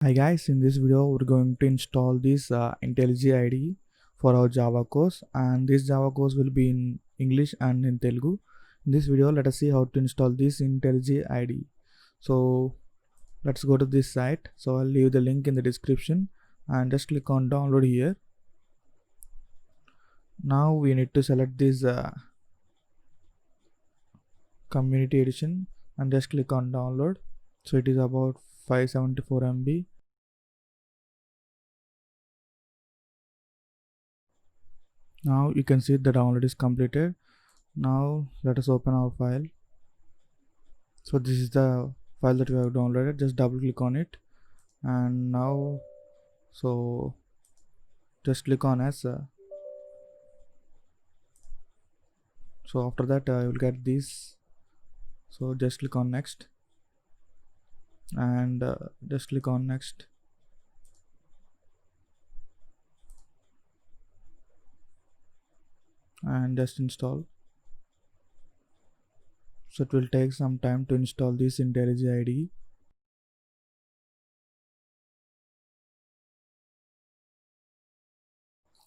Hi guys, in this video we're going to install this Intellij IDE for our Java course, and this Java course will be in English and in Telugu. In this video let us see how to install this Intellij IDE. So let's go to this site. So I'll leave the link in the description and just click on download here. Now we need to select this community edition and just click on download. So it is about 574 MB. Now you can see the download is completed. Now let us open our file. So this is the file that we have downloaded. Just double click on it, and now so just click on as so after that you will get this. So just click on next, and just click on next, and just install. So it will take some time to install this Intellij IDE.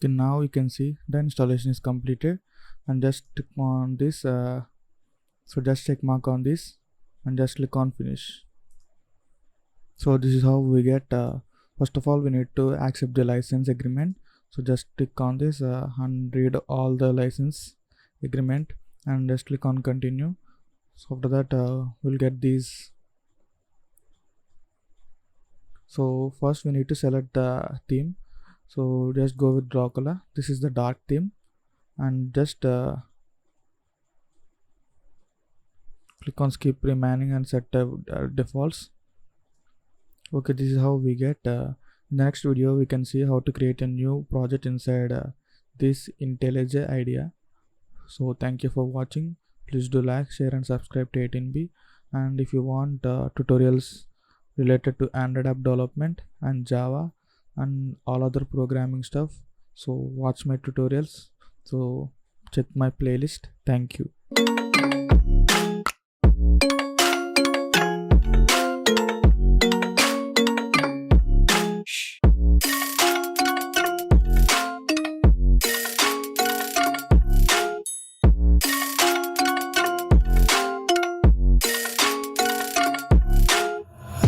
Then now you can see the installation is completed, and just click on this. So just check mark on this and just click on finish. So this is how we get. First of all, we need to accept the license agreement. So just click on this and read all the license agreement and just click on continue. So after that we'll get these. So first we need to select the theme. So just go with Dracula. This is the dark theme, and just click on skip remaining and set defaults. Okay, this is how we get. In the next video we can see how to create a new project inside this Intellij idea. So thank you for watching. Please do like, share and subscribe to 18B, and if you want tutorials related to Android app development and Java and all other programming stuff, so watch my tutorials. So check my playlist. Thank you.